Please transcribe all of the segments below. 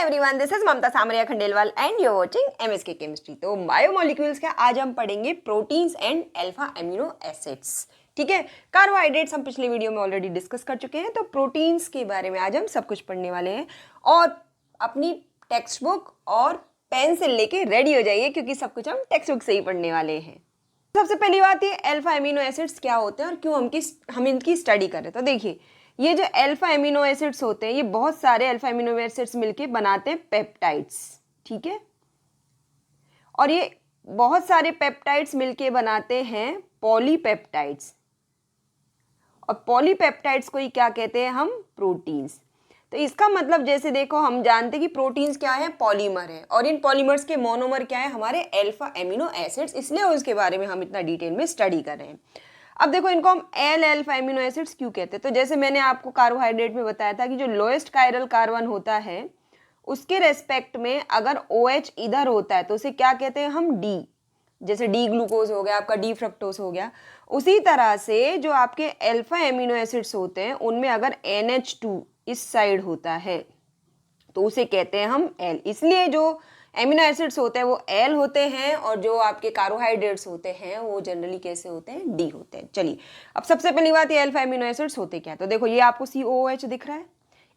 Everyone, this is Mamta Samariya Khandelwal and you are watching MSK chemistry. तो biomolecules के आज हम पढ़ेंगे proteins and alpha amino acids. ठीक है, कार्बोहाइड्रेट्स हम पिछले वीडियो में ऑलरेडी डिस्कस कर चुके हैं, तो प्रोटीन्स के बारे में आज हम सब कुछ पढ़ने वाले हैं। और अपनी टेक्स्ट बुक और पेन से लेके रेडी हो जाइए, क्योंकि सब कुछ हम टेक्स्ट बुक से ही पढ़ने वाले हैं। सबसे पहली बात, ये अल्फा एमिनो एसिड्स क्या होते हैं और क्यों हम इनकी स्टडी कर रहे हैं। तो देखिए, ये जो अल्फा एमिनो एसिड्स होते हैं, ये बहुत सारे अल्फा एमिनो एसिड्स मिलके बनाते हैं पेप्टाइड्स। ठीक है, और ये बहुत सारे पेप्टाइड्स मिलके बनाते हैं पॉलीपेप्टाइड्स, और पॉलीपेप्टाइड्स को ही क्या कहते हैं हम, प्रोटीन्स। तो इसका मतलब जैसे देखो, हम जानते हैं कि प्रोटीन्स क्या है, पॉलीमर है, और इन पॉलीमर्स के मोनोमर क्या है, हमारे अल्फा एमिनो एसिड्स। इसलिए उसके बारे में हम इतना डिटेल में स्टडी कर रहे हैं। अब देखो, इनको हम एल अल्फा एमिनो एसिड्स क्यों कहते हैं। तो जैसे मैंने आपको कार्बोहाइड्रेट में बताया था कि जो लोएस्ट कायरल कार्बन होता है, उसके रेस्पेक्ट में अगर OH इधर होता है तो उसे क्या कहते हैं हम, डी। जैसे डी ग्लूकोज हो गया, आपका डी फ्रक्टोज हो गया। उसी तरह से जो आपके अल्फा एमिनो एसिड्स होते हैं, उनमें अगर NH2 इस साइड होता है तो उसे कहते हैं हम एल। इसलिए जो एमिनो एसिड्स होते हैं वो एल होते हैं, और जो आपके कार्बोहाइड्रेट्स होते हैं वो जनरली कैसे होते हैं, डी होते हैं। चलिए, अब सबसे पहली बात, ये अल्फा एमिनो एसिड्स होते क्या है। तो देखो, ये आपको COOH दिख रहा है,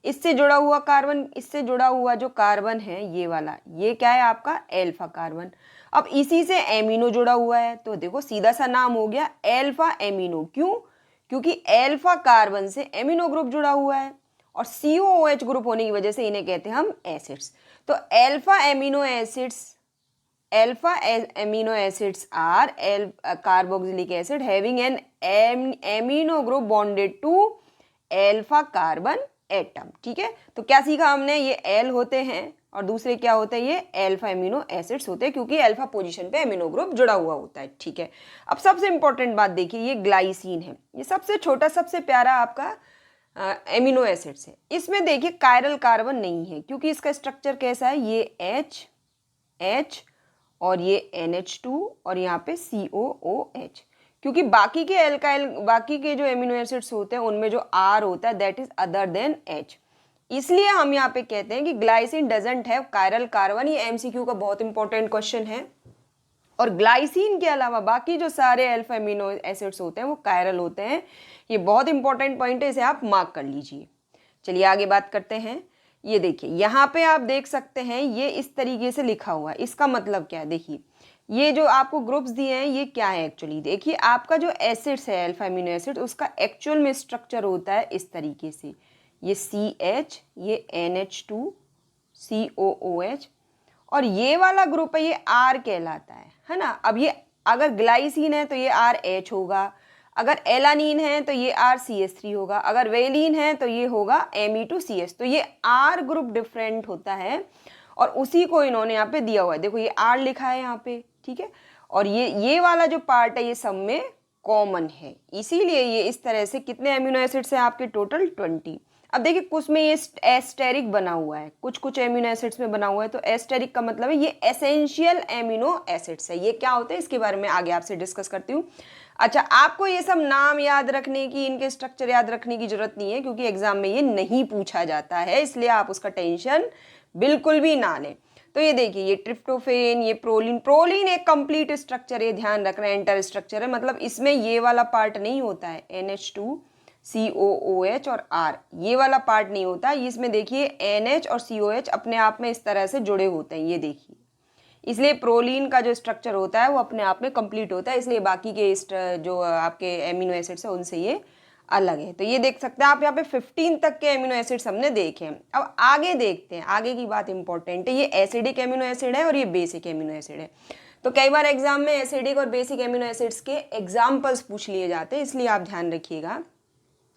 इससे जुड़ा हुआ कार्बन, इससे जुड़ा हुआ जो कार्बन है ये वाला, ये क्या है आपका अल्फा कार्बन। अब इसी से एमिनो जुड़ा हुआ है, तो देखो सीधा सा नाम हो गया अल्फा एमिनो। क्यों? क्योंकि अल्फा कार्बन से एमिनो ग्रुप जुड़ा हुआ है, और COOH ग्रुप होने की वजह से इन्हें कहते हैं हम एसिड्स। तो alpha amino acids are carboxylic acid having an amino group bonded to alpha carbon atom. ठीक है, तो क्या सीखा हमने, ये एल होते हैं और दूसरे क्या होते हैं, ये अल्फा एमिनो एसिड्स होते हैं, क्योंकि अल्फा पोजीशन पे एमिनो ग्रुप जुड़ा हुआ होता है। ठीक है, अब सबसे इंपॉर्टेंट बात देखिए, ये ग्लाइसिन है, ये सबसे छोटा सबसे प्यारा आपका एमिनो एसिड्स है। इसमें देखिए कायरल कार्बन नहीं है, क्योंकि इसका स्ट्रक्चर कैसा है, ये H और ये NH2 और यहाँ पे COOH। क्योंकि बाकी के जो एमिनो एसिड्स होते हैं उनमें जो R होता है that is other than H। इसलिए हम यहाँ पे कहते हैं कि glycine doesn't have chiral carbon. ये MCQ का बहुत इंपॉर्टेंट क्वेश्चन है। और ग्लाइसिन के अलावा बाकी जो सारे अल्फा एमिनो एसिड्स होते हैं वो कायरल होते हैं। ये बहुत इंपॉर्टेंट पॉइंट है, इसे आप मार्क कर लीजिए। चलिए आगे बात करते हैं। ये देखिए, यहाँ पे आप देख सकते हैं ये इस तरीके से लिखा हुआ है। इसका मतलब क्या है, देखिए ये जो आपको ग्रुप्स दिए हैं ये क्या है एक्चुअली। देखिए, आपका जो एसिड्स है अल्फा एमिनो एसिड, उसका एक्चुअल में स्ट्रक्चर होता है इस तरीके से, ये CH, ये NH2, COOH, और ये वाला ग्रुप है ये R कहलाता है ना। अब ये अगर ग्लाइसिन है तो ये RH होगा, अगर एलानीन है तो ये RCH3 होगा, अगर वेलिन है तो ये होगा Me2CH। तो ये R ग्रुप डिफरेंट होता है, और उसी को इन्होंने यहाँ पे दिया हुआ है। देखो ये R लिखा है यहाँ पे, ठीक है, और ये वाला जो पार्ट है ये सब में कॉमन है, इसीलिए ये इस तरह से। कितने एमिनो एसिड्स हैं आपके, टोटल 20। अब देखिए, कुछ में ये एस्टेरिक बना हुआ है, कुछ एमिनो एसिड्स में बना हुआ है। तो एस्टेरिक का मतलब है ये एसेंशियल एमिनो एसिड्स है। ये क्या होते हैं इसके बारे में आगे आपसे डिस्कस करती हूँ। अच्छा, आपको ये सब नाम याद रखने की, इनके स्ट्रक्चर याद रखने की जरूरत नहीं है, क्योंकि एग्जाम में ये नहीं पूछा जाता है, इसलिए आप उसका टेंशन बिल्कुल भी ना लें। तो ये देखिए, ये ट्रिप्टोफेन, ये प्रोलीन एक कंप्लीट स्ट्रक्चर, ये ध्यान रखना है, एंटर स्ट्रक्चर है, मतलब इसमें ये वाला पार्ट नहीं होता है, NH2, COOH और R, ये वाला पार्ट नहीं होता। इसमें देखिए NH और COH अपने आप में इस तरह से जुड़े होते हैं, ये देखिए। इसलिए प्रोलीन का जो स्ट्रक्चर होता है वो अपने आप में कंप्लीट होता है, इसलिए बाकी के जो आपके एमिनो एसिड्स है उनसे ये अलग है। तो ये देख सकते हैं आप, यहाँ पे 15 तक के एमिनो एसिड्स हमने देखे हैं। अब आगे देखते हैं, आगे की बात इंपॉर्टेंट है। ये एसिडिक एमिनो एसिड है और ये बेसिक एमिनो एसिड है। तो कई बार एग्जाम में एसिडिक और बेसिक एमिनो एसिड्स के एग्जाम्पल्स पूछ लिए जाते हैं, इसलिए आप ध्यान रखिएगा।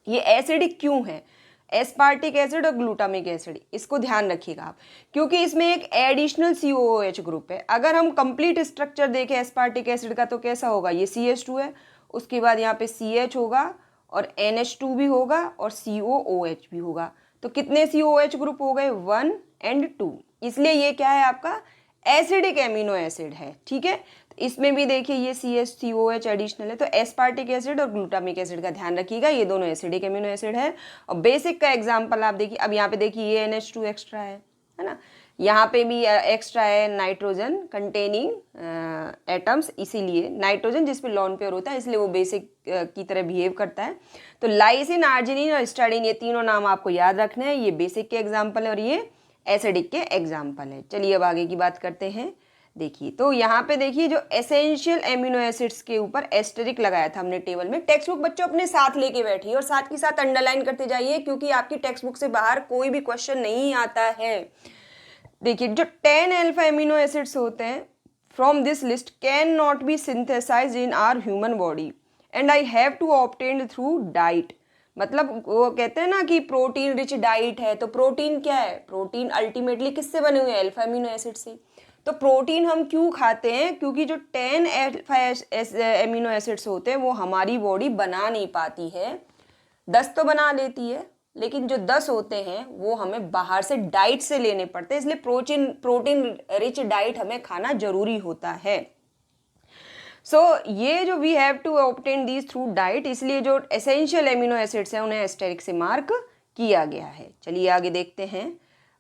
ये एसिडिक क्यों है, एस्पार्टिक एसिड और ग्लूटामिक एसिड, इसको ध्यान रखिएगा आप, क्योंकि इसमें एक एडिशनल COOH ग्रुप है। अगर हम कंप्लीट स्ट्रक्चर देखें एस्पार्टिक एसिड का तो कैसा होगा, ये CH2 है, उसके बाद यहाँ पे CH होगा और NH2 भी होगा और COOH भी होगा। तो कितने COOH ग्रुप हो गए, 1 और 2। इसलिए ये क्या है आपका, एसिडिक एमिनो एसिड है। ठीक है, इसमें भी देखिए ये CH3OH एडिशनल है। तो एस्पार्टिक एसिड और ग्लूटामिक एसिड का ध्यान रखिएगा, ये दोनों एसिडिक एमिनो एसिड है। और बेसिक का एग्जांपल आप देखिए, अब यहाँ पे देखिए ये NH2 एक्स्ट्रा है ना, यहाँ पे भी एक्स्ट्रा है नाइट्रोजन कंटेनिंग एटम्स, इसीलिए नाइट्रोजन जिस पे लॉन पेयर होता है इसलिए वो बेसिक की तरह बिहेव करता है। तो लाइसिन, आर्जिनिन और हिस्टाडीन ये तीनों नाम आपको याद रखने हैं। ये बेसिक के एग्जाम्पल है और ये एसिडिक के एग्जाम्पल है। चलिए अब आगे की बात करते हैं। देखिए तो यहाँ पे देखिए जो एसेंशियल एमिनो एसिड्स के ऊपर एस्टेरिक लगाया था हमने टेबल में। टेक्स्ट बुक बच्चों अपने साथ लेके बैठिए और साथ के साथ अंडरलाइन करते जाइए, क्योंकि आपकी टेक्स्ट बुक से बाहर कोई भी क्वेश्चन नहीं आता है। देखिए जो 10 अल्फा एमिनो एसिड्स होते हैं from this list can not be synthesised in our human body and I have to obtain through diet. मतलब वो कहते हैं ना कि प्रोटीन रिच डाइट है, तो प्रोटीन क्या है? प्रोटीन अल्टीमेटली किससे बने हुए हैं? अल्फा एमिनो एसिड से। तो प्रोटीन हम क्यों खाते हैं? क्योंकि जो 10 अल्फा एमिनो एसिड्स होते हैं वो हमारी बॉडी बना नहीं पाती है। 10 तो बना लेती है, लेकिन जो 10 होते हैं वो हमें बाहर से डाइट से लेने पड़ते हैं, इसलिए प्रोटीन रिच डाइट हमें खाना जरूरी होता है। सो ये जो we have to obtain these through diet, इसलिए जो एसेंशियल एमिनो एसिड्स हैं उन्हें एस्टेरिक से मार्क किया गया है। चलिए आगे देखते हैं।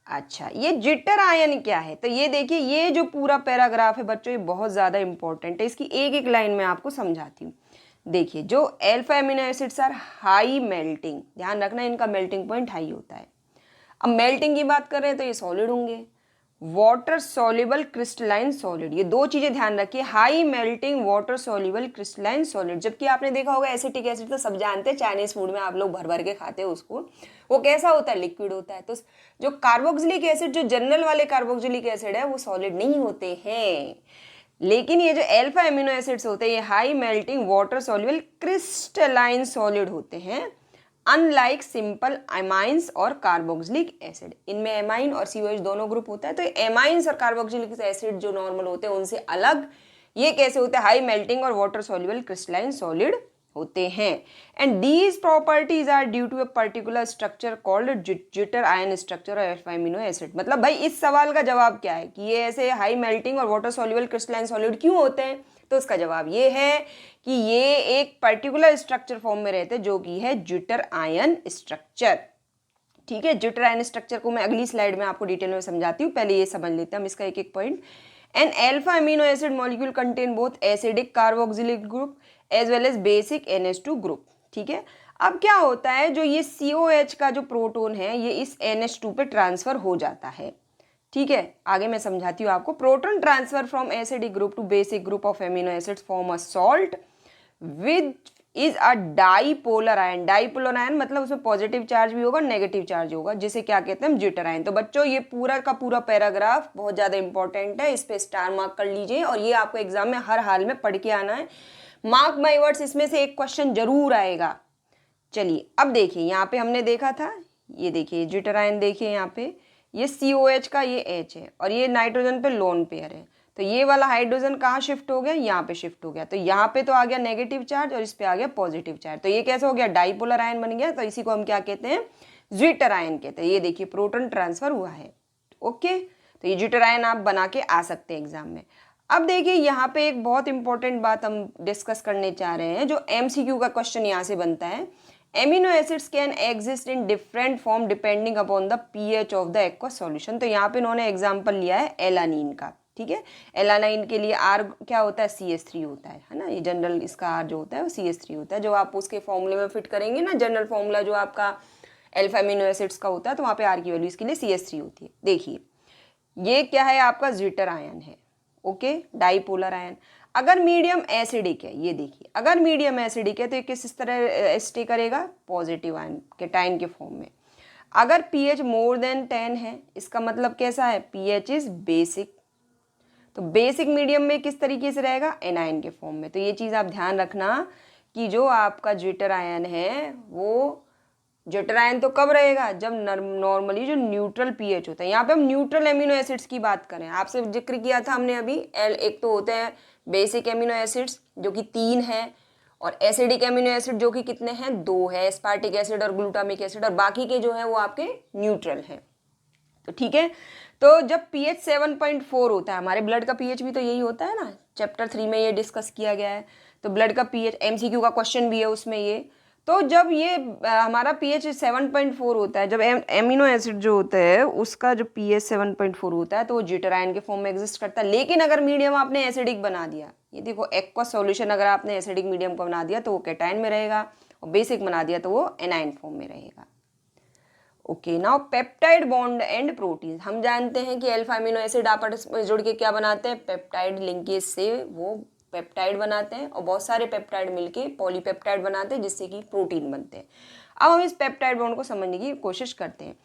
अच्छा, ये जिटर आयन क्या है? तो ये देखिए, ये जो पूरा पैराग्राफ है बच्चों ये बहुत ज़्यादा इंपॉर्टेंट है। इसकी एक एक लाइन में आपको समझाती हूँ। देखिए जो alpha amino acids are high melting, ध्यान रखना इनका मेल्टिंग पॉइंट हाई होता है। अब मेल्टिंग की बात कर रहे हैं तो ये सॉलिड होंगे। वाटर सॉल्युबल क्रिस्टलाइन सॉलिड, ये दो चीजें ध्यान रखिए, high melting water soluble crystalline solid. जबकि आपने देखा होगा एसिटिक एसिड तो सब जानते हैं, चाइनीज फूड में आप लोग भर भर के खाते हैं उसको, वो कैसा होता है? लिक्विड होता है। तो जो कार्बोक्सिलिक एसिड, जो जनरल वाले कार्बोक्सिलिक एसिड है वो सॉलिड नहीं होते हैं, लेकिन ये जो अल्फा एमिनो एसिड्स होते हैं ये high melting water soluble crystalline solid होते हैं, अनलाइक सिंपल एमाइंस और कार्बोक्सिलिक एसिड। इनमें एमाइन और COH दोनों ग्रुप होता है। तो एमाइंस और कार्बोक्सिलिक एसिड जो नॉर्मल होते हैं उनसे अलग ये कैसे होते हैं? हाई मेल्टिंग और वाटर सॉल्युबल क्रिस्टलाइन सॉलिड होते हैं। And these properties are due to a particular structure called zwitter ion structure और अल्फा एमिनो एसिड। मतलब भाई इस सवाल का जवाब क्या है कि ये ऐसे हाई मेल्टिंग और वाटर सॉल्युबल क्रिस्टलाइन सॉलिड क्यों होते हैं? तो इसका जवाब ये है कि ये एक पर्टिकुलर स्ट्रक्चर फॉर्म में रहते हैं जो कि है जिटर आयन स्ट्रक्चर। ठीक है, जिटर आयन स्ट्रक्चर को मैं अगली स्लाइड में आपको डिटेल में समझाती हूँ, पहले ये समझ लेते हैं हम इसका एक एक point. An alpha amino acid molecule contain both acidic carboxylic group as well as basic NH2 group. ठीक है, अब क्या होता है, जो ये COH का जो प्रोटोन है ये इस NH2 पे ट्रांसफर हो जाता है। ठीक है, आगे मैं समझाती हूँ आपको। Proton transfer from acidic group to basic group of amino acids form a salt with is a dipolar ion. Dipolar ion मतलब उसमें पॉजिटिव चार्ज भी होगा, नेगेटिव चार्ज होगा, जिसे क्या कहते हैं हम? Jitter ion. तो बच्चों ये पूरा का पूरा पैराग्राफ बहुत ज़्यादा इंपॉर्टेंट है, इस पे स्टार मार्क कर लीजिए और ये आपको एग्जाम में हर हाल में पढ़ के आना है। मार्क माई वर्ड्स, इसमें से एक क्वेश्चन जरूर आएगा। चलिए अब देखिए, यहाँ पे हमने देखा था, ये देखिए जिटर आयन, देखिए यहाँ पे ये COH का ये H है और ये नाइट्रोजन पे लोन पेयर है। तो ये वाला हाइड्रोजन कहाँ शिफ्ट हो गया? यहाँ पे शिफ्ट हो गया। तो यहाँ पे तो आ गया नेगेटिव चार्ज और इस पे आ गया पॉजिटिव चार्ज। तो ये कैसे हो गया? डाईपोलर आयन बन गया। तो इसी को हम क्या कहते हैं? ज्विटर आयन कहते हैं। ये देखिए प्रोटॉन ट्रांसफर हुआ है। ओके, तो ये ज्विटर आयन आप बना के आ सकते हैं एग्जाम में। अब देखिए यहाँ पे एक बहुत इंपॉर्टेंट बात हम डिस्कस करने चाह रहे हैं, जो MCQ का क्वेश्चन यहाँ से बनता है। Amino acids can exist in different form depending upon the pH of the aqua solution. तो यहाँ पे इन्होंने एग्जांपल लिया है एलानीन का। ठीक है, एलानाइन के लिए R क्या होता है? CH3 होता है ना। ये जनरल इसका R जो होता है वो CH3 होता है। जो आप उसके फॉर्मूले में फिट करेंगे ना, जनरल फॉर्मूला जो आपका अल्फा एमिनो एसिड्स का होता है, तो वहाँ पे R की वैल्यू इसके लिए CH3 होती है। देखिए ये क्या है? आपका ज्विटर आयन है। Okay, dipolar ion. अगर मीडियम एसिडिक है, ये देखिए अगर मीडियम एसिडिक है तो ये किस तरह स्टे करेगा? पॉजिटिव आयन केटाइन के फॉर्म में। अगर pH मोर देन 10 है, इसका मतलब कैसा है? pH is basic. तो बेसिक मीडियम में किस तरीके से रहेगा? एनायन के फॉर्म में। तो ये चीज़ आप ध्यान रखना कि जो आपका ज्विटर आयन है वो ज्विटर आयन तो कब रहेगा? जब नॉर्मली जो न्यूट्रल pH होता है। यहाँ पे हम न्यूट्रल एमिनो एसिड्स की बात करें, आपसे जिक्र किया था हमने अभी। एक तो होते हैं बेसिक एमिनो एसिड्स जो कि 3 हैं, और एसिडिक एमिनो एसिड जो कि कितने हैं? 2 है, एस्पार्टिक एसिड और ग्लूटामिक एसिड, और बाकी के जो है वो आपके न्यूट्रल हैं। तो ठीक है, तो जब pH 7.4 होता है, हमारे ब्लड का pH भी तो यही होता है ना, चैप्टर 3 में ये डिस्कस किया गया है। तो ब्लड का pH MCQ का क्वेश्चन भी है उसमें ये। तो जब ये हमारा pH 7.4 होता है, जब एमिनो एसिड जो होता है उसका जो pH 7.4 होता है तो वो ज्यूटर आयन के फॉर्म में एग्जिस्ट करता है। लेकिन अगर मीडियम आपने एसिडिक बना दिया, ये देखो एक्वस सॉल्यूशन अगर आपने एसिडिक मीडियम को बना दिया तो वो कैटायन में रहेगा, और बेसिक बना दिया तो वो एनायन फॉर्म में रहेगा। Okay, now peptide bond and protein. हम जानते हैं कि अल्फा अमीनो एसिड आपस में जुड़ के क्या बनाते हैं, पेप्टाइड लिंकेज से वो पेप्टाइड बनाते हैं, और बहुत सारे पेप्टाइड मिलके पॉलीपेप्टाइड बनाते हैं जिससे कि प्रोटीन बनते हैं। अब हम इस पेप्टाइड बॉन्ड को समझने की कोशिश करते हैं।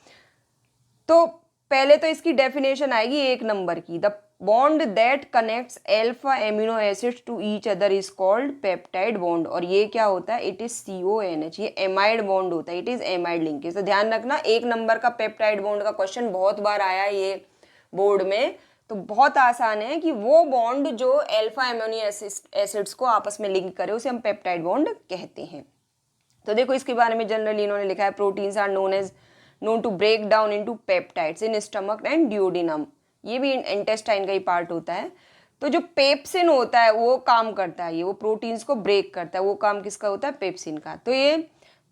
तो पहले तो इसकी डेफिनेशन आएगी 1 नंबर की, the bond that connects alpha amino acids to each other is called peptide bond. और ये क्या होता है, इट इज CONH, ये एमाइड बॉन्ड होता है, इट इज एमाइड लिंकेज। तो ध्यान रखना 1 नंबर का पेप्टाइड बॉन्ड का क्वेश्चन बहुत बार आया है ये बोर्ड में। तो बहुत आसान है कि वो बॉन्ड जो अल्फा एमिनो एसिड्स को आपस में लिंक करे उसे हम पेप्टाइड बॉन्ड कहते हैं। तो देखो इसके बारे में जनरली इन्होंने लिखा है, proteins are known to break down into peptides in stomach and duodenum। ये भी इंटेस्टाइन का ही पार्ट होता है। तो जो पेप्सिन होता है वो काम करता है, ये वो प्रोटीन्स को ब्रेक करता है, वो काम किसका होता है, पेप्सिन का। तो ये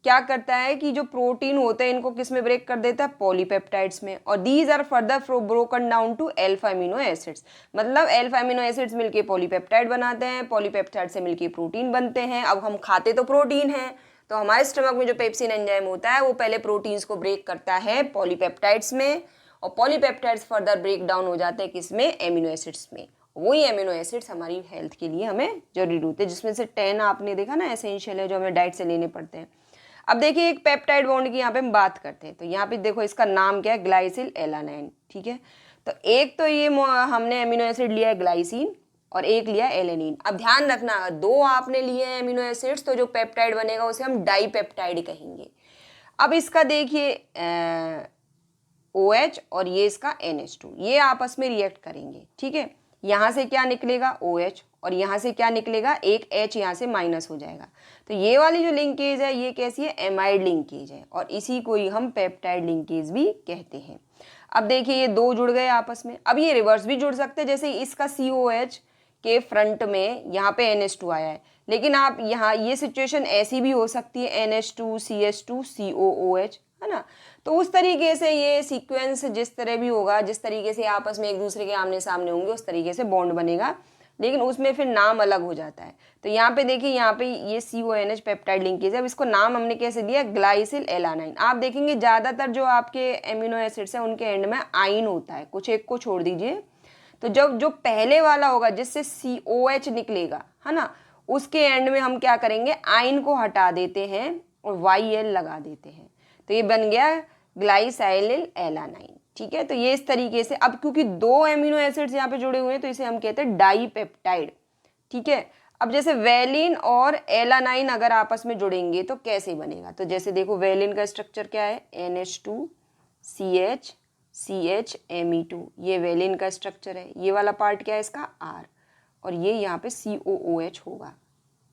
क्या करता है कि जो प्रोटीन होते हैं इनको किस में ब्रेक कर देता है, पॉलीपेप्टाइड्स में। और these are further broken down to alpha amino acids, मतलब अल्फा अमीनो एसिड्स मिलके पॉलीपेप्टाइड बनाते हैं, पॉलीपेप्टाइड से मिलके प्रोटीन बनते हैं। अब हम खाते तो प्रोटीन है, तो हमारे स्टमक में जो पेप्सिन एंजाइम होता है वो पहले प्रोटीन्स को ब्रेक करता है पॉलीपेप्टाइड्स में, और पॉलीपेप्टाइड्स फर्दर ब्रेक डाउन हो जाते हैं किसमें, एमिनो एसिड्स में। वही एमिनो एसिड्स हमारी हेल्थ के लिए हमें जरूरी होते हैं, जिसमें से 10 आपने देखा ना एसेंशियल है जो हमें डाइट से लेने पड़ते हैं। अब देखिए एक पेप्टाइड बॉन्ड की यहाँ पे हम बात करते हैं, तो यहाँ पे देखो इसका नाम क्या है, ग्लाइसिल एलानाइन। ठीक है, तो एक तो ये हमने एमिनो एसिड लिया है ग्लाइसिन और एक लिया एलेनिन। अब ध्यान रखना अगर 2 आपने लिए हैं एमिनो एसिड्स तो जो पेप्टाइड बनेगा उसे हम डाइपेप्टाइड कहेंगे। अब इसका देखिए OH और ये इसका NH2, ये आपस में रिएक्ट करेंगे। ठीक है, यहाँ से क्या निकलेगा OH और यहाँ से क्या निकलेगा, एक H यहाँ से माइनस हो जाएगा। तो ये वाली जो लिंकेज है ये कैसी है, एमाइड लिंकेज है, और इसी को ही हम पेप्टाइड लिंकेज भी कहते हैं। अब देखिए ये 2 जुड़ गए आपस में। अब ये रिवर्स भी जुड़ सकते हैं, जैसे इसका COH के फ्रंट में यहाँ पे NH2 आया है, लेकिन आप यहाँ ये सिचुएशन ऐसी भी हो सकती है NH2 CH2 COOH, है ना। तो उस तरीके से ये सीक्वेंस जिस तरह भी होगा, जिस तरीके से आपस में एक दूसरे के आमने सामने होंगे उस तरीके से बॉन्ड बनेगा, लेकिन उसमें फिर नाम अलग हो जाता है। तो यहाँ पे देखिए यहाँ पे ये CONH पेप्टाइड लिंकेज है। अब इसको नाम हमने कैसे दिया, ग्लाइसिल एलानाइन। आप देखेंगे ज़्यादातर जो आपके एमिनो एसिड्स हैं उनके एंड में आइन होता है, कुछ एक को छोड़ दीजिए। तो जब जो पहले वाला होगा जिससे COH निकलेगा, है ना, उसके एंड में हम क्या करेंगे, आइन को हटा देते हैं और YL लगा देते हैं, तो ये बन गया ग्लाइसिल एलानाइन। ठीक है, तो ये इस तरीके से, अब क्योंकि 2 एमिनो एसिड्स यहाँ पे जुड़े हुए हैं तो इसे हम कहते हैं डाइपेप्टाइड। ठीक है, अब जैसे वेलिन और एलानाइन अगर आपस में जुड़ेंगे तो कैसे बनेगा, तो जैसे देखो वेलिन का स्ट्रक्चर क्या है, NH2 CH CH Me2, ये वेलिन का स्ट्रक्चर है। ये वाला पार्ट क्या है इसका, R, और ये यहाँ पे COOH होगा,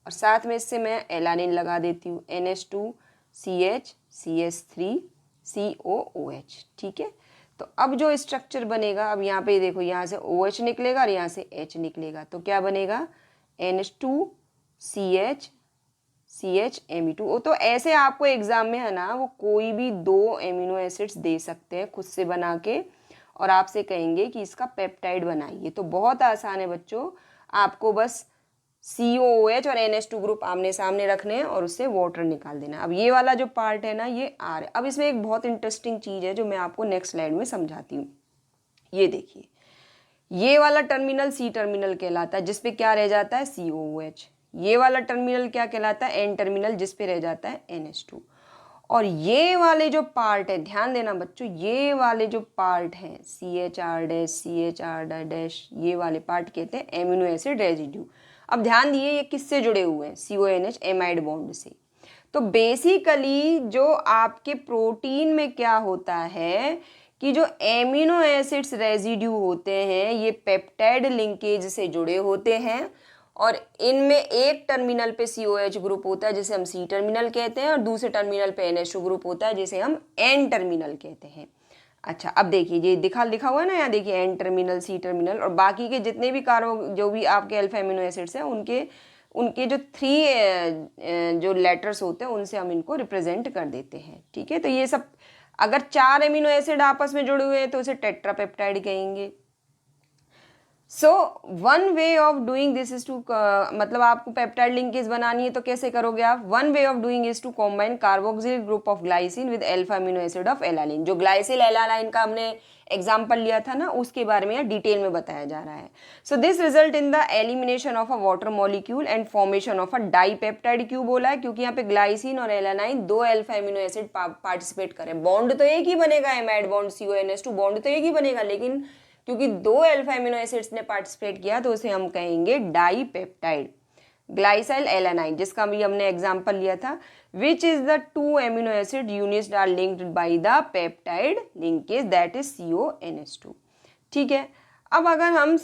और साथ में इससे मैं एलानिन लगा देती हूँ, NH2 CH CH3 COOH। ठीक है, तो अब जो स्ट्रक्चर बनेगा, अब यहाँ पे देखो यहाँ से OH निकलेगा और यहाँ से H निकलेगा, तो क्या बनेगा, NH2 CH CH Me2। तो ऐसे आपको एग्जाम में है ना वो कोई भी 2 एमिनो एसिड्स दे सकते हैं खुद से बना के, और आपसे कहेंगे कि इसका पेप्टाइड बनाइए। तो बहुत आसान है बच्चों, आपको बस COOH और NH2 ग्रुप आमने सामने रखने हैं और उससे वाटर निकाल देना। अब ये वाला जो पार्ट है ना ये R है। अब इसमें एक बहुत इंटरेस्टिंग चीज़ है जो मैं आपको नेक्स्ट स्लाइड में समझाती हूँ। ये देखिए ये वाला टर्मिनल C टर्मिनल कहलाता है, जिसपे क्या रह जाता है, COOH। ये वाला टर्मिनल क्या कहलाता है, N टर्मिनल, जिसपे रह जाता है NH2। और ये वाले जो पार्ट है, ध्यान देना बच्चों, ये वाले जो पार्ट हैं CHR', ये वाले पार्ट कहते हैं एमिनो एसिड रेजिड्यू। अब ध्यान दिए ये किससे जुड़े हुए हैं, CONH एमाइड बॉन्ड से। तो बेसिकली जो आपके प्रोटीन में क्या होता है कि जो एमिनो एसिड्स रेजिड्यू होते हैं ये पेप्टाइड लिंकेज से जुड़े होते हैं, और इनमें एक टर्मिनल पे COH ग्रुप होता है जिसे हम C टर्मिनल कहते हैं, और दूसरे टर्मिनल पे NH2 ग्रुप होता है जिसे हम N टर्मिनल कहते हैं। अच्छा, अब देखिए ये लिखा हुआ है ना, यहाँ देखिए N टर्मिनल C टर्मिनल, और बाकी के जितने भी कार्बो जो भी आपके अल्फा एमिनो एसिड्स हैं उनके उनके जो 3 जो लेटर्स होते हैं उनसे हम इनको रिप्रेजेंट कर देते हैं, ठीक है। तो ये सब अगर 4 एमिनो एसिड आपस में जुड़े हुए हैं तो उसे टेट्रापेप्टाइड कहेंगे। So one way of doing this is to, मतलब आपको पेप्टाइड लिंकेज बनानी है तो कैसे करोगे आप? One way of doing is to combine carboxyl group of glycine with alpha amino acid of alanine. जो ग्लाइसिल एलानाइन का हमने एग्जाम्पल लिया था ना, उसके बारे में डिटेल में बताया जा रहा है। So this result in the elimination of a water molecule and formation of a dipeptide. क्यों बोला है? क्योंकि यहाँ पे ग्लाइसिन और alanine 2 alpha amino acid participate करें। बॉन्ड तो एक ही बनेगा, एमाइड बॉन्ड CONS2 बॉन्ड तो एक ही बनेगा, लेकिन क्योंकि 2 अल्फा एमिनो एसिड्स ने पार्टिसिपेट किया तो उसे हम कहेंगे डाइपेप्टाइड। ग्लाइसिल एलानाइन, जिसका भी हमने एग्जांपल लिया था, which is the 2 amino acid units are linked by the peptide linkage that is CONS2, ठीक है। अब अगर हम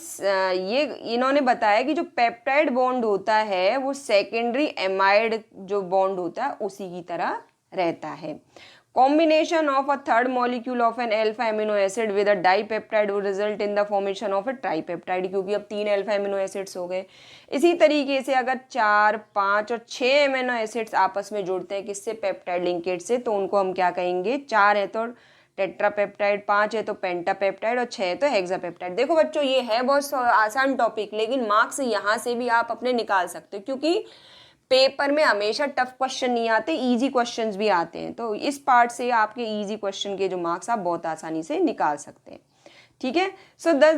ये इन्होंने बताया कि जो पेप्टाइड बॉन्ड होता है वो सेकेंडरी एमाइड जो बॉन्ड होता है उसी की तरह रहता है। Combination of a third molecule of an alpha amino acid with a dipeptide would result in the formation of a tripeptide, क्योंकि अब 3 अल्फा एमिनो एसिड्स हो गए। इसी तरीके से अगर 4, 5 और 6 एमिनो एसिड्स आपस में जुड़ते हैं किससे? पेप्टाइड लिंकेज से, तो उनको हम क्या कहेंगे? 4 है तो टेट्रापेप्टाइड, 5 है तो पेंटापेप्टाइड और 6 है तो हेक्सापेप्टाइड। देखो बच्चों, ये है बहुत आसान टॉपिक, लेकिन मार्क्स यहाँ से भी आप अपने निकाल सकते हो, क्योंकि पेपर में हमेशा टफ क्वेश्चन नहीं आते, इजी क्वेश्चंस भी आते हैं। तो इस पार्ट से आपके इजी क्वेश्चन के जो मार्क्स आप बहुत आसानी से निकाल सकते हैं, ठीक है। सो दस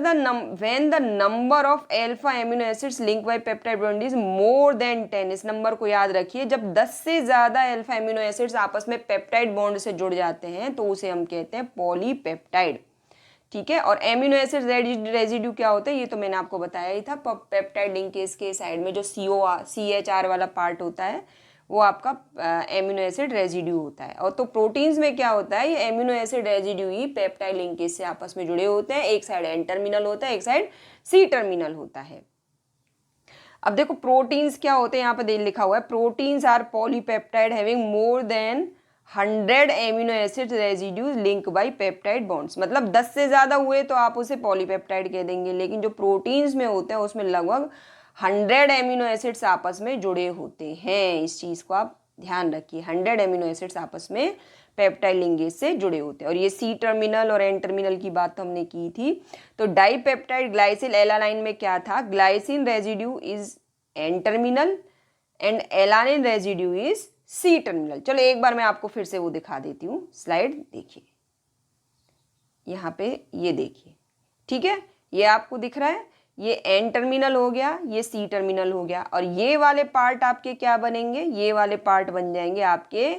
when the number of alpha amino acids link by peptide bond is more than 10, इस नंबर को याद रखिए, जब 10 से ज्यादा अल्फा एमिनो एसिड्स आपस में पेप्टाइड बॉन्ड से जुड़ जाते हैं तो उसे हम कहते हैं पॉलीपेप्टाइड, ठीक है। और एमिनो एसिड रेजिड्यू क्या होता है? ये तो मैंने आपको बताया ही था। पेप्टाइड लिंकेज के साइड में जो CHR वाला पार्ट होता है वो आपका एमिनो एसिड रेजिड्यू होता है। और तो प्रोटीन्स में क्या होता है? ये एमिनो एसिड रेजिड्यू ही पेप्टाइड लिंकेज से आपस में जुड़े होते हैं। एक साइड N टर्मिनल होता है, एक साइड C टर्मिनल होता है। अब देखो प्रोटीन्स क्या होते हैं, यहाँ पे लिखा हुआ है proteins are polypeptide having more than 100 amino acid residues link by peptide bonds. मतलब 10 से ज्यादा हुए तो आप उसे पॉलीपेप्टाइड कह देंगे, लेकिन जो प्रोटीन्स में होते हैं उसमें लगभग 100 एमिनो एसिड्स आपस में जुड़े होते हैं। इस चीज को आप ध्यान रखिए, 100 एमिनो एसिड्स आपस में पेप्टाइड लिंकेज से जुड़े होते हैं। और ये C टर्मिनल और N टर्मिनल की बात तो हमने की थी। तो डाइपेप्टाइड ग्लाइसिल एलानाइन में क्या था? Glycine residue is N terminal and alanine residue is C terminal. चलो एक बार मैं आपको फिर से वो दिखा देती हूँ, स्लाइड देखिए, यहाँ पे ये देखिए, ठीक है। ये आपको दिख रहा है, ये N टर्मिनल हो गया, ये C टर्मिनल हो गया, और ये वाले पार्ट आपके क्या बनेंगे? ये वाले पार्ट बन जाएंगे आपके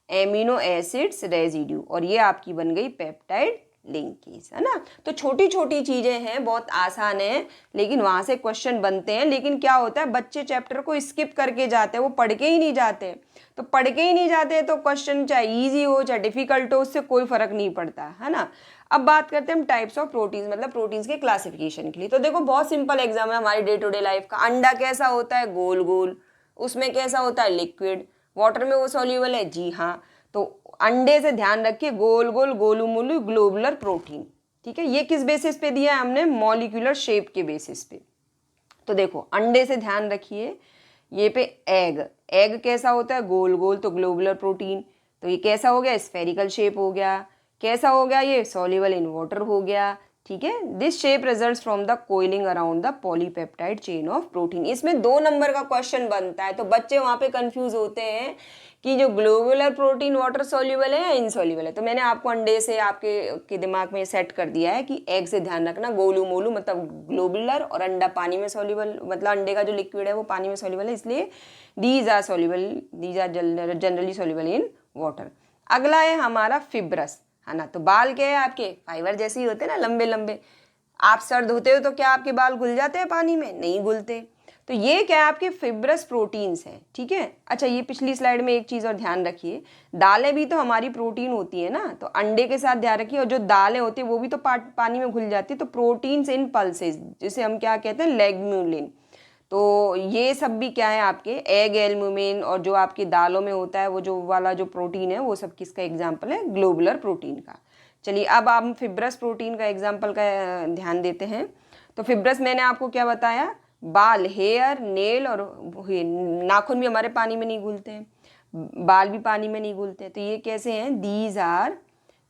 एमिनो एसिड्स रेजिड्यू, और ये आपकी बन गई पेप्टाइड लिंकेज, है ना। तो छोटी छोटी चीजें हैं, बहुत आसान है, लेकिन वहां से क्वेश्चन बनते हैं। लेकिन क्या होता है, बच्चे चैप्टर को स्किप करके जाते हैं, वो पढ़ के ही नहीं जाते। तो पढ़ के ही नहीं जाते तो क्वेश्चन चाहे इजी हो चाहे डिफिकल्ट हो, उससे कोई फर्क नहीं पड़ता, है ना। अब बात करते हैं हम टाइप्स ऑफ प्रोटीन्स, मतलब प्रोटीन्स के क्लासिफिकेशन के लिए। तो देखो बहुत सिंपल एग्जाम है हमारी डे टू डे लाइफ का। अंडा कैसा होता है? गोल गोल। उसमें कैसा होता है? लिक्विड। वाटर में वो सॉल्यूबल है? जी हाँ। तो अंडे से ध्यान रखिए, गोल गोल गोलूमोलू ग्लोबुलर प्रोटीन, ठीक है। ये किस बेसिस पे दिया है हमने? मॉलिक्यूलर शेप के बेसिस पे। तो देखो अंडे से ध्यान रखिए, ये पे एग, एग कैसा होता है? गोल गोल, तो ग्लोबुलर प्रोटीन। तो ये कैसा हो गया? स्फेरिकल शेप हो गया। कैसा हो गया? ये सॉल्युबल इन वाटर हो गया, ठीक है। This shape results from the coiling around the polypeptide chain of protein. इसमें 2 नंबर का क्वेश्चन बनता है, तो बच्चे वहां पे कंफ्यूज होते हैं कि जो ग्लोबुलर प्रोटीन वाटर सॉल्युबल है या इनसॉल्युबल है। तो मैंने आपको अंडे से आपके दिमाग में सेट कर दिया है कि एग से ध्यान रखना, गोलू मोलू मतलब ग्लोबुलर, और अंडा पानी में सॉल्युबल, मतलब अंडे का जो लिक्विड है वो पानी में सॉल्युबल है, इसलिए these are generally soluble in water. अगला है हमारा फिब्रस, है ना। तो बाल क्या है आपके? फाइबर जैसे ही होते हैं ना, लंबे लंबे। आप सर धोते हो तो क्या आपके बाल घुल जाते हैं पानी में? नहीं घुलते। तो ये क्या है? आपके फिब्रस प्रोटीन्स हैं, ठीक है। अच्छा, ये पिछली स्लाइड में एक चीज और ध्यान रखिए, दालें भी तो हमारी प्रोटीन होती है ना, तो अंडे के साथ ध्यान रखिए, और जो दालें होती है वो भी तो पानी में घुल जाती है। तो प्रोटीन्स इन पल्सेस, जिसे हम क्या कहते हैं? लेग्म्यूलिन। तो ये सब भी क्या है आपके? एग एल्ब्यूमिन, और जो आपकी दालों में होता है वो जो वाला जो प्रोटीन है वो सब किसका एग्जाम्पल है? ग्लोबुलर प्रोटीन का। चलिए अब हम फिब्रस प्रोटीन का एग्जाम्पल का ध्यान देते हैं। तो फिब्रस मैंने आपको क्या बताया? बाल, हेयर, नेल और नाखून भी हमारे पानी में नहीं घुलते हैं, बाल भी पानी में नहीं घुलते हैं। तो ये कैसे हैं? These are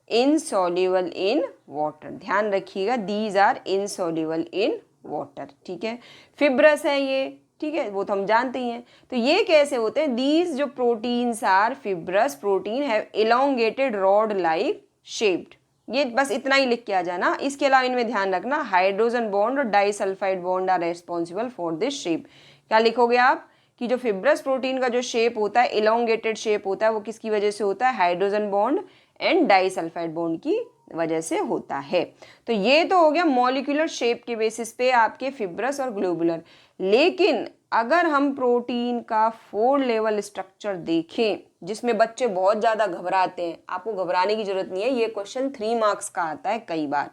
insoluble in water. ध्यान रखिएगा, these are insoluble in water. ठीक है, फिब्रस है ये, ठीक है, वो तो हम जानते ही हैं। तो ये कैसे होते हैं? दीज जो proteins are fibrous protein have elongated rod like shaped. ये बस इतना ही लिख के आ जाना। इसके अलावा इनमें ध्यान रखना, हाइड्रोजन बॉन्ड और disulphide bond are responsible for this shape. क्या लिखोगे आप कि जो फिब्रस प्रोटीन का जो शेप होता है, इलोंगेटेड शेप होता है, वो किसकी वजह से होता है? Hydrogen bond and disulphide bond की वजह से होता है। तो ये तो हो गया मॉलिक्यूलर शेप के बेसिस पे आपके फिब्रस और ग्लोबुलर। लेकिन अगर हम प्रोटीन का 4 लेवल स्ट्रक्चर देखें, जिसमें बच्चे बहुत ज़्यादा घबराते हैं, आपको घबराने की जरूरत नहीं है, ये क्वेश्चन 3 मार्क्स का आता है कई बार,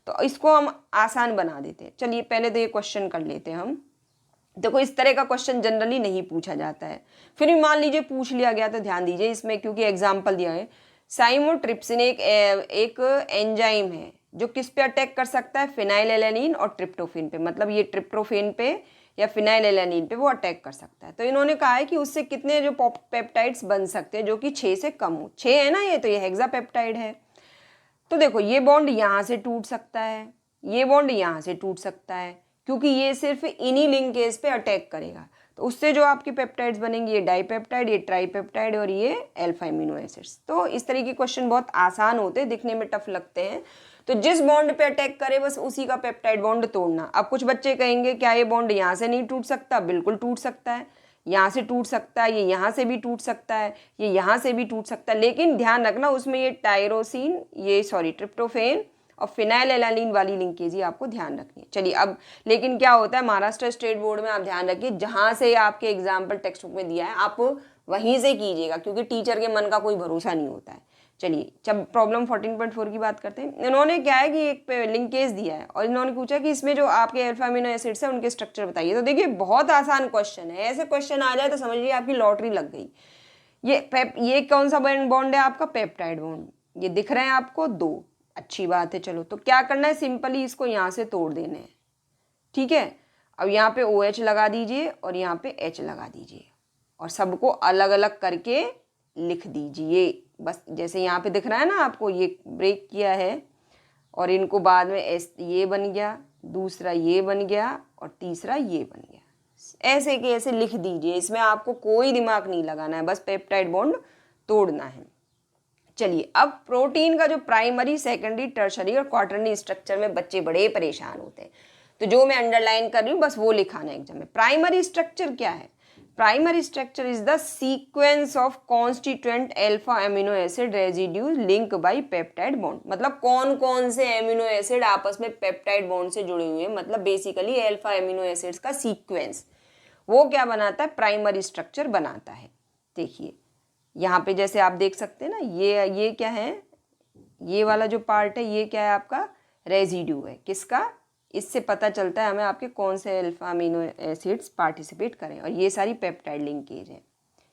तो इसको हम आसान बना देते हैं। चलिए पहले तो ये क्वेश्चन कर लेते हैं हम। देखो इस तरह का क्वेश्चन जनरली नहीं पूछा जाता है, फिर भी मान लीजिए पूछ लिया गया तो ध्यान दीजिए इसमें, क्योंकि एग्जाम्पल दिया है। साइमोट्रिप्सिन एक एंजाइम है जो किस पे अटैक कर सकता है? फिनाइलएलैनिन और ट्रिप्टोफेन पे। मतलब ये ट्रिप्टोफेन पे या फिनाइलएलैनिन पे वो अटैक कर सकता है। तो इन्होंने कहा है कि उससे कितने जो पेप्टाइड्स बन सकते हैं जो कि 6 से कम हो। 6 है ना ये, तो ये हेक्सापेप्टाइड है। तो देखो ये बॉन्ड यहाँ से टूट सकता है, ये बॉन्ड यहाँ से टूट सकता है, क्योंकि ये सिर्फ इन्हीं लिंकेज पे अटैक करेगा। तो उससे जो आपके पेप्टाइड्स बनेंगे, ये डाइपेप्टाइड, ये ट्राइपेप्टाइड और ये अल्फा एमिनो एसिड्स। तो इस तरह के क्वेश्चन बहुत आसान होते हैं, दिखने में टफ लगते हैं। तो जिस बॉन्ड पे अटैक करे बस उसी का पेप्टाइड बॉन्ड तोड़ना। अब कुछ बच्चे कहेंगे क्या ये बॉन्ड यहाँ से नहीं टूट सकता? बिल्कुल टूट सकता है, यहाँ से टूट सकता है, ये यहाँ से भी टूट सकता है, ये यहाँ से भी टूट सकता है। लेकिन ध्यान रखना उसमें ये टायरोसिन, ये ट्रिप्टोफेन और फिनाइलएलैनिन वाली लिंकेज ही आपको ध्यान रखनी है। चलिए अब लेकिन क्या होता है महाराष्ट्र स्टेट बोर्ड में, आप ध्यान रखिए जहाँ से आपके एग्जाम्पल टेक्स्ट बुक में दिया है आप वहीं से कीजिएगा, क्योंकि टीचर के मन का कोई भरोसा नहीं होता है। चलिए जब प्रॉब्लम 14.4 की बात करते हैं, इन्होंने क्या है कि एक लिंकेज दिया है और इन्होंने पूछा कि इसमें जो आपके अल्फा अमीनो एसिड्स है उनके स्ट्रक्चर बताइए। तो देखिए बहुत आसान क्वेश्चन है, ऐसे क्वेश्चन आ जाए तो समझ लीजिए आपकी लॉटरी लग गई। ये कौन सा बॉन्ड है आपका? Peptide bond. ये दिख रहे हैं आपको 2, अच्छी बात है। चलो तो क्या करना है, सिंपली इसको यहाँ से तोड़ देना है। ठीक है, अब यहाँ पे OH लगा दीजिए और यहाँ पे H लगा दीजिए और सबको अलग अलग करके लिख दीजिए। बस जैसे यहाँ पे दिख रहा है ना आपको, ये ब्रेक किया है और इनको बाद में ये बन गया, दूसरा ये बन गया और तीसरा ये बन गया। ऐसे के ऐसे लिख दीजिए, इसमें आपको कोई दिमाग नहीं लगाना है, बस पेप्टाइड बॉन्ड तोड़ना है। चलिए अब प्रोटीन का जो प्राइमरी, सेकेंडरी, टर्शरी और क्वार्टरनरी स्ट्रक्चर में बच्चे बड़े परेशान होते हैं, तो जो मैं अंडरलाइन कर रही हूँ बस वो लिखाना है एग्जाम में। प्राइमरी स्ट्रक्चर क्या है? Primary structure is the sequence of constituent alpha amino acid residues link by peptide bond. मतलब कौन कौन से एमिनो एसिड आपस में पेप्टाइड बॉन्ड से जुड़े हुए हैं, मतलब बेसिकली अल्फा एमिनो एसिड्स का सीक्वेंस, वो क्या बनाता है? प्राइमरी स्ट्रक्चर बनाता है। देखिए यहाँ पे जैसे आप देख सकते हैं ना, ये क्या है, ये वाला जो पार्ट है ये क्या है आपका? रेजिड्यू है। किसका? इससे पता चलता है हमें आपके कौन से अल्फा अमीनो एसिड्स पार्टिसिपेट करें, और ये सारी पेप्टाइड लिंकेज है,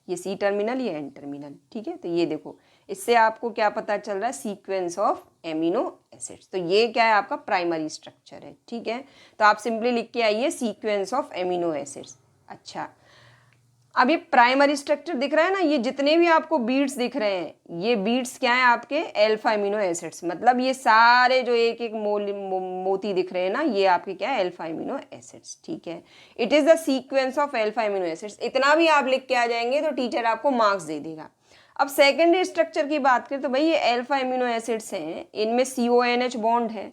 ये C टर्मिनल, ये N टर्मिनल। ठीक है, तो ये देखो इससे आपको क्या पता चल रहा है? Sequence of amino acids. तो ये क्या है आपका? प्राइमरी स्ट्रक्चर है। ठीक है, तो आप सिंपली लिख के आइए सीक्वेंस ऑफ एमिनो एसिड्स। अच्छा, अब ये प्राइमरी स्ट्रक्चर दिख रहा है ना, ये जितने भी आपको बीड्स दिख रहे हैं, ये बीड्स क्या है आपके? Alpha amino acids. मतलब ये सारे जो एक एक मोती दिख रहे हैं ना, ये आपके क्या है? Alpha amino acids. ठीक है, it is the sequence of alpha amino acids. इतना भी आप लिख के आ जाएंगे तो टीचर आपको मार्क्स दे देगा। अब सेकेंडरी स्ट्रक्चर की बात करें तो भाई ये अल्फा एमिनो एसिड्स हैं, इनमें CONH बॉन्ड है,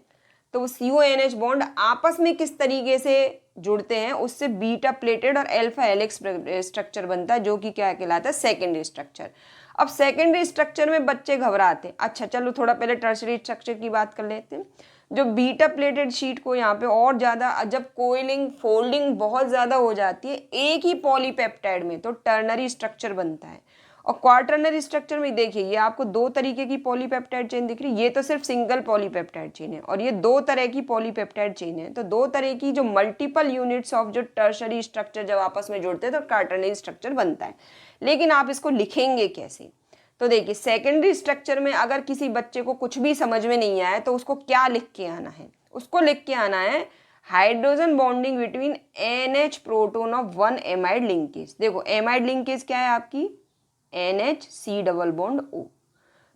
तो वो CONH बॉन्ड आपस में किस तरीके से जुड़ते हैं, उससे बीटा प्लेटेड और अल्फा हेलिक्स स्ट्रक्चर बनता है, जो कि क्या कहलाता है? Secondary structure. अब सेकेंडरी स्ट्रक्चर में बच्चे घबराते हैं। अच्छा चलो थोड़ा पहले टर्शरी स्ट्रक्चर की बात कर लेते हैं। जो बीटा प्लेटेड शीट को यहाँ पे और ज़्यादा, जब कोइलिंग फोल्डिंग बहुत ज़्यादा हो जाती है एक ही पॉलीपेप्टाइड में, तो टर्नरी स्ट्रक्चर बनता है। और क्वार्टरनरी स्ट्रक्चर में देखिए ये आपको 2 तरीके की पॉलीपेप्टाइड चेन दिख रही है, ये तो सिर्फ सिंगल पॉलीपेप्टाइड चेन है, और ये 2 तरह की पॉलीपेप्टाइड चेन है। तो 2 तरह की जो मल्टीपल यूनिट्स ऑफ जो टर्शरी स्ट्रक्चर जब आपस में जुड़ते हैं तो क्वार्टरनरी स्ट्रक्चर बनता है। लेकिन आप इसको लिखेंगे कैसे? तो देखिए सेकेंडरी स्ट्रक्चर में अगर किसी बच्चे को कुछ भी समझ में नहीं आया तो उसको क्या लिख के आना है? उसको लिख के आना है hydrogen bonding between NH proton of one amide linkage. देखो एमाइड लिंकेज क्या है आपकी, NH डबल बॉन्ड O।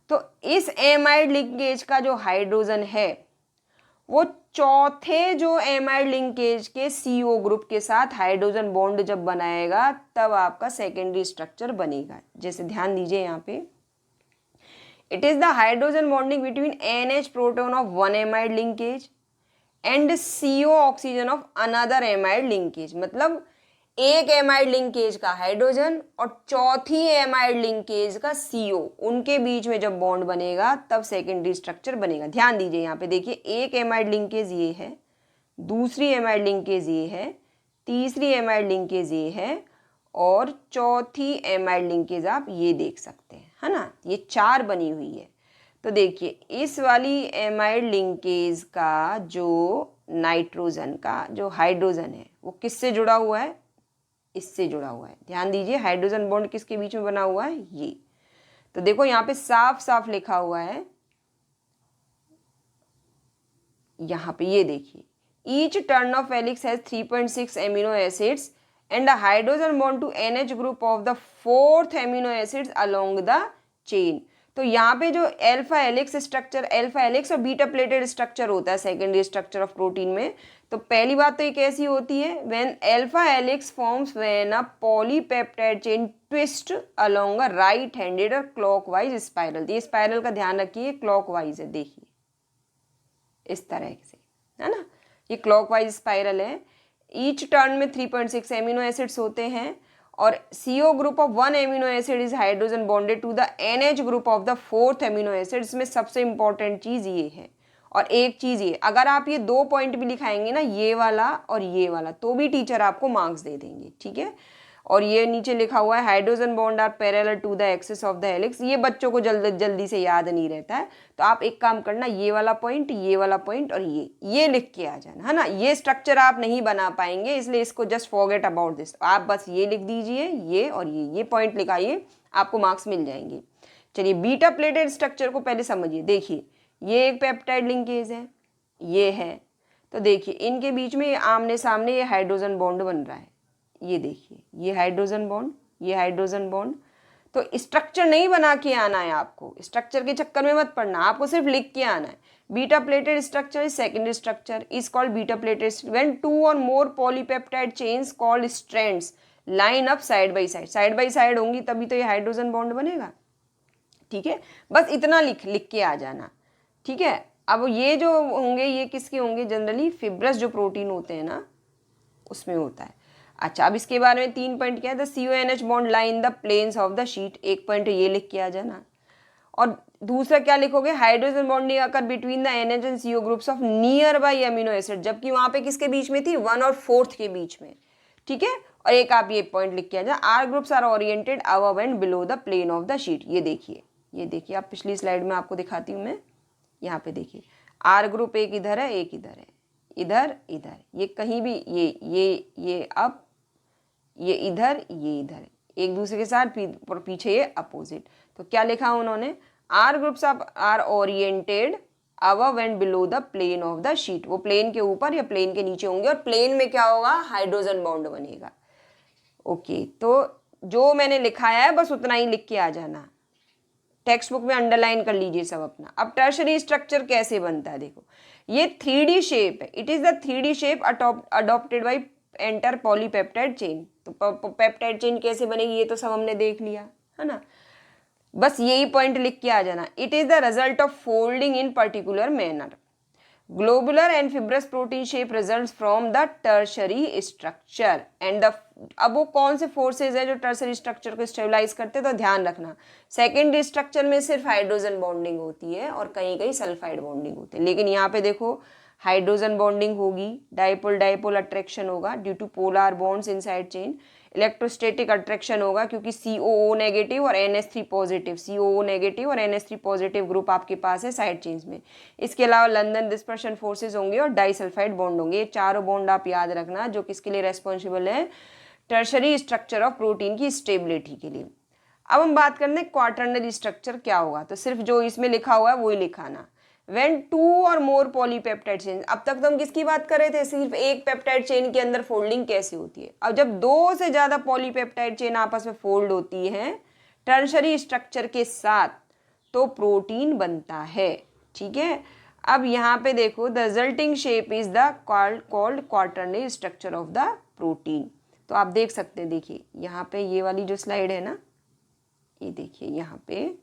तो इस एमाइड लिंकेज का जो हाइड्रोजन है वो चौथे जो एमाइड लिंकेज के CO ग्रुप के साथ हाइड्रोजन बॉन्ड जब बनाएगा तब आपका सेकेंडरी स्ट्रक्चर बनेगा। जैसे ध्यान दीजिए यहाँ पे, it is the hydrogen bonding between NH proton of one amide linkage and CO oxygen of another amide linkage. मतलब एक एमाइड लिंकेज का हाइड्रोजन और चौथी एमाइड लिंकेज का CO, उनके बीच में जब बॉन्ड बनेगा तब सेकेंडरी स्ट्रक्चर बनेगा। ध्यान दीजिए यहाँ पे देखिए, एक एमाइड लिंकेज ये है, दूसरी एमाइड लिंकेज ये है, तीसरी एमाइड लिंकेज ये है और चौथी एमाइड लिंकेज आप ये देख सकते हैं, है ना, ये 4 बनी हुई है। तो देखिए इस वाली एमाइड लिंकेज का जो नाइट्रोजन का जो हाइड्रोजन है वो किससे जुड़ा हुआ है, इससे जुड़ा हुआ है। ध्यान दीजिए हाइड्रोजन बॉन्ड किसके बीच में बना हुआ है, ये। तो देखो यहाँ पे साफ साफ लिखा हुआ है, यहाँ पे ये देखिए, each turn of helix has 3.6 amino acids and the hydrogen bond to NH group of the 4th amino acids along the chain. तो यहाँ पे जो alpha helix structure, alpha helix और बीटा प्लेटेड स्ट्रक्चर होता है सेकेंडरी स्ट्रक्चर ऑफ प्रोटीन में, तो पहली बात तो ये कैसी होती है, when alpha helix forms when a polypeptide chain twist along a right handed और क्लॉकवाइज स्पाइरल। ये स्पाइरल का ध्यान रखिए, क्लॉकवाइज है, देखिए इस तरह से, है ना, ये क्लॉकवाइज स्पाइरल है। ईच टर्न में 3.6 एमिनो एसिड्स होते हैं और CO group of one amino acid is hydrogen bonded to the NH group of the 4th amino acid. इसमें सबसे इंपॉर्टेंट चीज ये है। और एक चीज ये, अगर आप ये 2 पॉइंट भी लिखाएंगे ना, ये वाला और ये वाला, तो भी टीचर आपको मार्क्स दे देंगे, ठीक है। और ये नीचे लिखा हुआ है hydrogen bond are parallel to the axis of the helix, ये बच्चों को जल्दी से याद नहीं रहता है। तो आप एक काम करना, ये वाला पॉइंट, ये वाला पॉइंट और ये लिख के आ जाना, है ना। ये स्ट्रक्चर आप नहीं बना पाएंगे, इसलिए इसको जस्ट फॉरगेट अबाउट दिस। आप बस ये लिख दीजिए, ये और ये पॉइंट लिखाइए, आपको मार्क्स मिल जाएंगे। चलिए बीटा प्लेटेड स्ट्रक्चर को पहले समझिए। देखिए ये एक पेप्टाइड लिंकेज है, ये है, तो देखिए इनके बीच में आमने सामने ये हाइड्रोजन बॉन्ड बन रहा है। ये देखिए, ये हाइड्रोजन बॉन्ड, ये हाइड्रोजन बॉन्ड। तो स्ट्रक्चर नहीं बना के आना है आपको, स्ट्रक्चर के चक्कर में मत पड़ना, आपको सिर्फ लिख के आना है। Beta pleated structure is secondary structure is called beta pleated when 2 or more polypeptide chains called strands line up side by side होंगी, तभी तो ये हाइड्रोजन बॉन्ड बनेगा, ठीक है। बस इतना लिख के आ जाना, ठीक है। अब ये जो होंगे ये किसके होंगे, जनरली फिब्रस जो प्रोटीन होते हैं ना उसमें होता है। अच्छा, अब इसके बारे में 3 पॉइंट क्या है, the CONH bond lie in the planes of the sheet, एक पॉइंट ये लिख के आ जाना। और दूसरा क्या लिखोगे, hydrogen bonding occur between the NH and CO groups of nearby amino acid, जबकि वहां पे किसके बीच में थी, 1 और 4th के बीच में, ठीक है। और एक आप ये पॉइंट लिख के आ जाए, R groups are oriented above and below the plane of the sheet. ये देखिए आप पिछली स्लाइड में आपको दिखाती हूँ मैं, यहाँ पे देखिए आर ग्रुप एक इधर है, एक इधर है, इधर, ये कहीं भी ये अप, ये इधर, ये इधर, एक दूसरे के साथ पीछे ये अपोजिट। तो क्या लिखा उन्होंने, R groups are oriented above and below the plane of the sheet. वो प्लेन के ऊपर या प्लेन के नीचे होंगे और प्लेन में क्या होगा, हाइड्रोजन बॉन्ड बनेगा। ओके, तो जो मैंने लिखाया है बस उतना ही लिख के आ जाना, टेक्स्ट बुक में अंडरलाइन कर लीजिए सब अपना। अब टर्शरी स्ट्रक्चर कैसे बनता है, देखो ये 3D शेप है, it is the 3D shape adopted by enter polypeptide chain. तो पेप्टाइड चेन कैसे बनेगी ये तो सब हमने देख लिया, है ना। बस यही पॉइंट लिख के आ जाना, it is the result of folding in particular manner. Globular and fibrous protein shape results from the tertiary structure and the, अब वो कौन से फोर्सेज है जो टर्शरी स्ट्रक्चर को स्टेबलाइज करते हैं, तो ध्यान रखना सेकेंडरी स्ट्रक्चर में सिर्फ हाइड्रोजन बॉन्डिंग होती है और कहीं कहीं सल्फाइड बॉन्डिंग होती है, लेकिन यहाँ पे देखो हाइड्रोजन बॉन्डिंग होगी, डाइपोल डाइपोल अट्रैक्शन होगा due to polar bonds inside chain, electrostatic attraction होगा क्योंकि COO नेगेटिव और NH3 पॉजिटिव, COO नेगेटिव और NH3 पॉजिटिव ग्रुप आपके पास है साइड चेन्स में। इसके अलावा लंदन डिस्पर्शन फोर्सेस होंगे और डाइसल्फाइड बॉन्ड होंगे। ये चारों बॉन्ड आप याद रखना जो किसके लिए रेस्पॉन्सिबल है, टर्शरी स्ट्रक्चर ऑफ प्रोटीन की स्टेबिलिटी के लिए। अब हम बात करते हैं क्वाटर्नरी स्ट्रक्चर क्या होगा, तो सिर्फ जो इसमें लिखा हुआ है वही लिखाना। When 2 or more polypeptide chain, अब तक तो हम किसकी बात कर रहे थे, सिर्फ एक पेप्टाइड चेन के अंदर फोल्डिंग कैसे होती है। अब जब 2 से ज्यादा पॉलीपेप्टाइड चेन आपस में फोल्ड होती है टर्शरी स्ट्रक्चर के साथ, तो प्रोटीन बनता है। ठीक है, अब यहाँ पे देखो, the resulting shape is the called quaternary structure of the protein. तो आप देख सकते हैं, देखिए यहाँ पे ये वाली जो स्लाइड है ना, ये देखिए यहाँ पे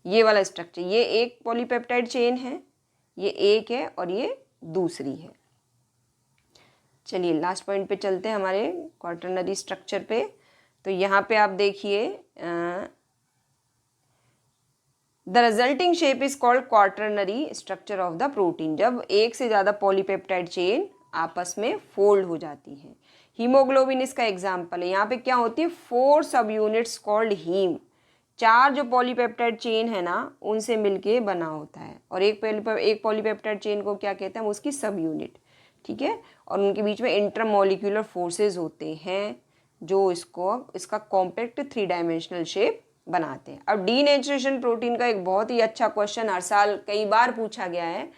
ये वाला स्ट्रक्चर, ये एक पॉलीपेप्टाइड चेन है, ये एक है और ये दूसरी है। चलिए लास्ट पॉइंट पे चलते हैं, हमारे क्वार्टरनरी स्ट्रक्चर पे। तो यहाँ पे आप देखिए, the resulting shape is called quaternary structure of the protein, जब एक से ज़्यादा पॉलीपेप्टाइड चेन आपस में फोल्ड हो जाती है। हीमोग्लोबिन इसका एग्जाम्पल है। यहाँ पे क्या होती है, 4 सब यूनिट्स कॉल्ड हीम, 4 जो पॉलीपेप्टाइड चेन है ना उनसे मिलके बना होता है, और एक पॉलीपेप्टाइड चेन को क्या कहते हैं, उसकी सब यूनिट। ठीक है, और उनके बीच में इंटरमोलिक्यूलर फोर्सेस होते हैं जो इसका कॉम्पैक्ट 3 डायमेंशनल शेप बनाते हैं। अब डीनेचुरेशन प्रोटीन का एक बहुत ही अच्छा क्वेश्चन हर साल कई बार पूछा गया है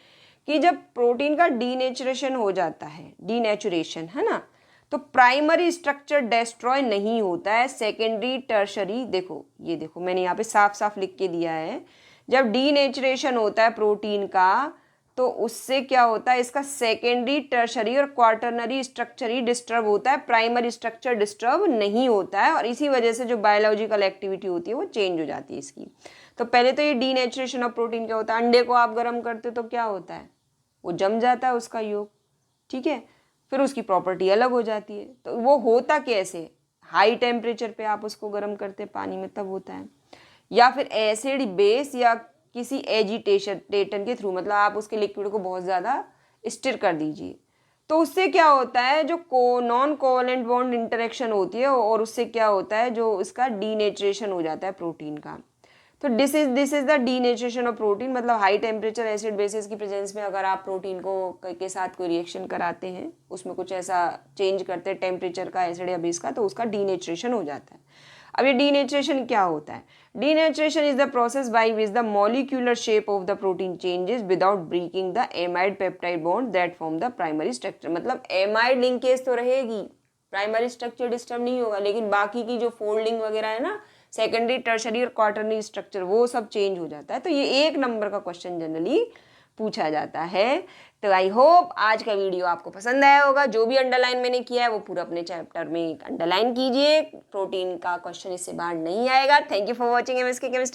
कि जब प्रोटीन का डीनेचुरेशन हो जाता है, डीनेचुरेशन है ना, तो प्राइमरी स्ट्रक्चर डिस्ट्रॉय नहीं होता है, सेकेंडरी टर्शरी, देखो ये देखो मैंने यहाँ पे साफ साफ लिख के दिया है, जब डीनेचुरेशन होता है प्रोटीन का तो उससे क्या होता है, इसका सेकेंडरी टर्शरी और क्वार्टरनरी स्ट्रक्चर ही डिस्टर्ब होता है, प्राइमरी स्ट्रक्चर डिस्टर्ब नहीं होता है, और इसी वजह से जो बायोलॉजिकल एक्टिविटी होती है वो चेंज हो जाती है इसकी। तो पहले तो ये डीनेचुरेशन ऑफ प्रोटीन क्या होता है, अंडे को आप गर्म करते हो तो क्या होता है, वो जम जाता है उसका योग। ठीक है, फिर उसकी प्रॉपर्टी अलग हो जाती है। तो वो होता कैसे, हाई टेम्परेचर पे आप उसको गर्म करते हैं पानी में तब होता है, या फिर एसिड बेस या किसी एजिटेशन के थ्रू, मतलब आप उसके लिक्विड को बहुत ज़्यादा स्टिर कर दीजिए, तो उससे क्या होता है, जो नॉन कोवलेंट बॉन्ड इंटरेक्शन होती है और उससे क्या होता है, जो इसका डीनेचुरेशन हो जाता है प्रोटीन का। तो this is the denaturation of protein, मतलब हाई टेम्परेचर एसिड बेसिस की प्रेजेंस में अगर आप प्रोटीन को के साथ कोई रिएक्शन कराते हैं, उसमें कुछ ऐसा चेंज करते हैं टेम्परेचर का, एसिड या बेस का, तो उसका डीनेचुरेशन हो जाता है। अब ये डीनेचुरेशन क्या होता है, denaturation is the process by which the molecular shape of the protein changes without breaking the amide peptide bond that form the primary structure. मतलब एमाइड लिंकेज तो रहेगी, प्राइमरी स्ट्रक्चर डिस्टर्ब नहीं होगा, लेकिन बाकी की जो फोल्डिंग वगैरह है ना, सेकेंडरी टर्शरी और क्वार्टरनरी स्ट्रक्चर, वो सब चेंज हो जाता है। तो ये 1 नंबर का क्वेश्चन जनरली पूछा जाता है। तो आई होप आज का वीडियो आपको पसंद आया होगा। जो भी अंडरलाइन मैंने किया है वो पूरा अपने चैप्टर में अंडरलाइन कीजिए, प्रोटीन का क्वेश्चन इससे बाहर नहीं आएगा। Thank you for watching MSK chemistry.